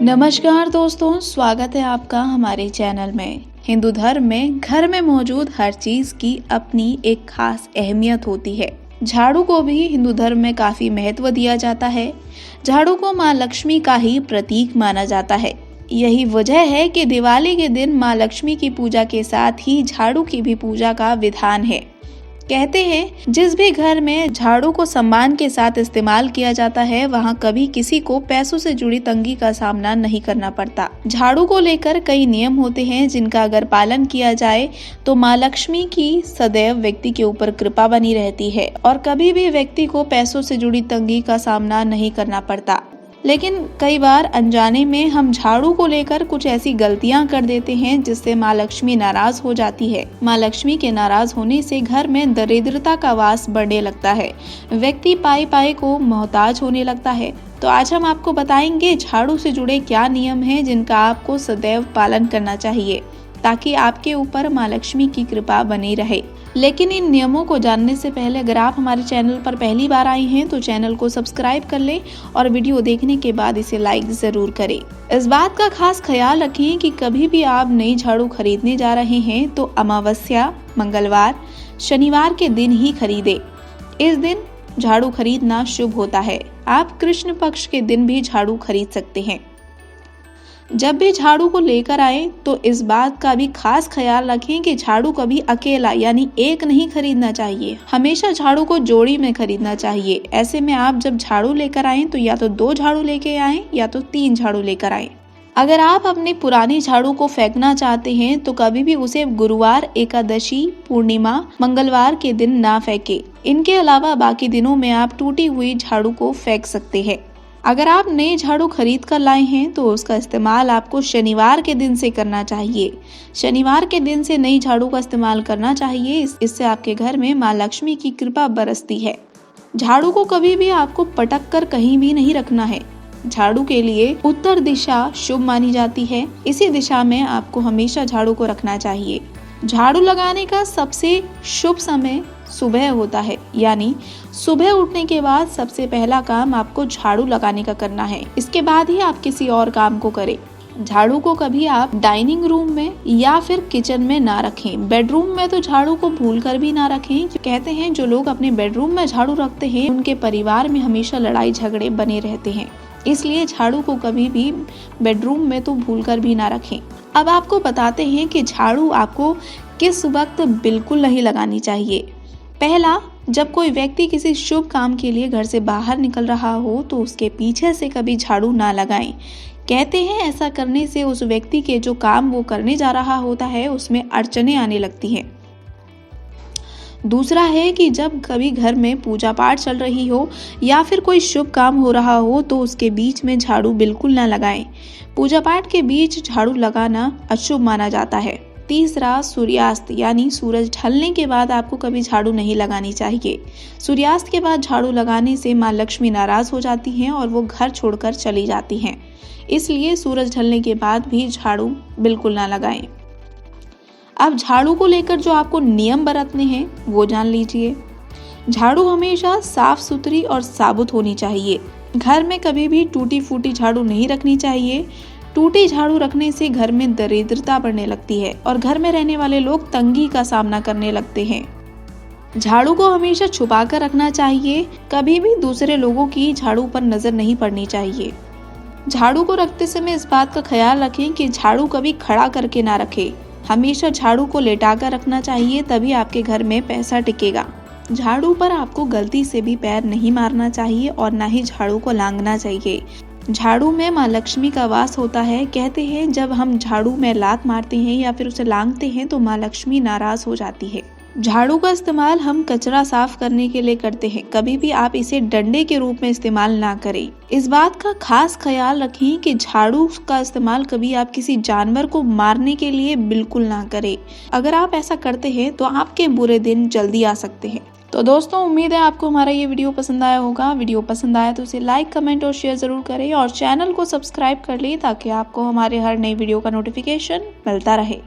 नमस्कार दोस्तों, स्वागत है आपका हमारे चैनल में। हिंदू धर्म में घर में मौजूद हर चीज की अपनी एक खास अहमियत होती है। झाड़ू को भी हिंदू धर्म में काफी महत्व दिया जाता है। झाड़ू को माँ लक्ष्मी का ही प्रतीक माना जाता है। यही वजह है कि दिवाली के दिन माँ लक्ष्मी की पूजा के साथ ही झाड़ू की भी पूजा का विधान है। कहते हैं जिस भी घर में झाड़ू को सम्मान के साथ इस्तेमाल किया जाता है वहाँ कभी किसी को पैसों से जुड़ी तंगी का सामना नहीं करना पड़ता। झाड़ू को लेकर कई नियम होते हैं जिनका अगर पालन किया जाए तो माँ लक्ष्मी की सदैव व्यक्ति के ऊपर कृपा बनी रहती है और कभी भी व्यक्ति को पैसों से जुड़ी तंगी का सामना नहीं करना पड़ता। लेकिन कई बार अनजाने में हम झाड़ू को लेकर कुछ ऐसी गलतियां कर देते हैं जिससे माँ लक्ष्मी नाराज हो जाती है। माँ लक्ष्मी के नाराज होने से घर में दरिद्रता का वास बढ़ने लगता है, व्यक्ति पाई पाई को मोहताज होने लगता है। तो आज हम आपको बताएंगे झाड़ू से जुड़े क्या नियम हैं जिनका आपको सदैव पालन करना चाहिए ताकि आपके ऊपर माँ लक्ष्मी की कृपा बनी रहे। लेकिन इन नियमों को जानने से पहले अगर आप हमारे चैनल पर पहली बार आए हैं तो चैनल को सब्सक्राइब कर लें और वीडियो देखने के बाद इसे लाइक जरूर करें। इस बात का खास ख्याल रखें कि कभी भी आप नई झाड़ू खरीदने जा रहे हैं तो अमावस्या, मंगलवार, शनिवार के दिन ही खरीदें। इस दिन झाड़ू खरीदना शुभ होता है। आप कृष्ण पक्ष के दिन भी झाड़ू खरीद सकते हैं। जब भी झाड़ू को लेकर आए तो इस बात का भी खास ख्याल रखें कि झाड़ू कभी अकेला यानी एक नहीं खरीदना चाहिए। हमेशा झाड़ू को जोड़ी में खरीदना चाहिए। ऐसे में आप जब झाड़ू लेकर आए तो या तो 2 झाड़ू लेके आए या तो 3 झाड़ू लेकर आए। अगर आप अपनी पुरानी झाड़ू को फेंकना चाहते हैं तो कभी भी उसे गुरुवार, एकादशी, पूर्णिमा, मंगलवार के दिन ना फेंके। इनके अलावा बाकी दिनों में आप टूटी हुई झाड़ू को फेंक सकते हैं। अगर आप नए झाड़ू खरीद कर लाए हैं तो उसका इस्तेमाल आपको शनिवार के दिन से करना चाहिए। शनिवार के दिन से नई झाड़ू का इस्तेमाल करना चाहिए। इससे आपके घर में माँ लक्ष्मी की कृपा बरसती है। झाड़ू को कभी भी आपको पटक कर कहीं भी नहीं रखना है। झाड़ू के लिए उत्तर दिशा शुभ मानी जाती है। इसी दिशा में आपको हमेशा झाड़ू को रखना चाहिए। झाड़ू लगाने का सबसे शुभ समय सुबह होता है, यानी सुबह उठने के बाद सबसे पहला काम आपको झाड़ू लगाने का करना है। इसके बाद ही आप किसी और काम को करें। झाड़ू को कभी आप डाइनिंग रूम में या फिर किचन में ना रखें। बेडरूम में तो झाड़ू को भूलकर भी ना रखें। कहते हैं जो लोग अपने बेडरूम में झाड़ू रखते हैं उनके परिवार में हमेशा लड़ाई झगड़े बने रहते हैं। इसलिए झाड़ू को कभी भी बेडरूम में तो भूलकर भी ना रखें। अब आपको बताते हैं कि झाड़ू आपको किस वक्त बिल्कुल नहीं लगानी चाहिए। पहला, जब कोई व्यक्ति किसी शुभ काम के लिए घर से बाहर निकल रहा हो तो उसके पीछे से कभी झाड़ू ना लगाएं। कहते हैं ऐसा करने से उस व्यक्ति के जो काम वो करने जा रहा होता है उसमें अड़चने आने लगती हैं। दूसरा है कि जब कभी घर में पूजा पाठ चल रही हो या फिर कोई शुभ काम हो रहा हो तो उसके बीच में झाड़ू बिल्कुल ना लगाएं। पूजा पाठ के बीच झाड़ू लगाना अशुभ माना जाता है। तीसरा, सूर्यास्त यानी सूरज ढलने के बाद आपको कभी झाड़ू नहीं लगानी चाहिए। सूर्यास्त के बाद झाड़ू लगाने से माँ लक्ष्मी नाराज हो जाती हैं और वो घर छोड़कर चली जाती हैं। इसलिए सूरज ढलने के बाद भी झाड़ू बिल्कुल ना लगाएं। अब झाड़ू को लेकर जो आपको नियम बरतने हैं वो जान लीजिए। झाड़ू हमेशा साफ सुथरी और साबुत होनी चाहिए। घर में कभी भी टूटी फूटी झाड़ू नहीं रखनी चाहिए। टूटी झाड़ू रखने से घर में दरिद्रता बढ़ने लगती है और घर में रहने वाले लोग तंगी का सामना करने लगते हैं। झाड़ू को हमेशा छुपा कर रखना चाहिए। कभी भी दूसरे लोगों की झाड़ू पर नजर नहीं पड़नी चाहिए। झाड़ू को रखते समय इस बात का ख्याल रखें कि झाड़ू कभी खड़ा करके ना रखें। हमेशा झाड़ू को लेटा कर रखना चाहिए, तभी आपके घर में पैसा टिकेगा। झाड़ू पर आपको गलती से भी पैर नहीं मारना चाहिए और ना ही झाड़ू को लांघना चाहिए। झाड़ू में माँ लक्ष्मी का वास होता है। कहते हैं जब हम झाड़ू में लात मारते हैं या फिर उसे लांघते हैं तो माँ लक्ष्मी नाराज हो जाती है। झाड़ू का इस्तेमाल हम कचरा साफ करने के लिए करते हैं। कभी भी आप इसे डंडे के रूप में इस्तेमाल ना करें। इस बात का खास ख्याल रखें कि झाड़ू का इस्तेमाल कभी आप किसी जानवर को मारने के लिए बिल्कुल ना करें। अगर आप ऐसा करते हैं तो आपके बुरे दिन जल्दी आ सकते हैं। तो दोस्तों, उम्मीद है आपको हमारा ये वीडियो पसंद आया होगा। वीडियो पसंद आया तो उसे लाइक, कमेंट और शेयर जरूर करें और चैनल को सब्सक्राइब कर लें ताकि आपको हमारे हर नई वीडियो का नोटिफिकेशन मिलता रहे।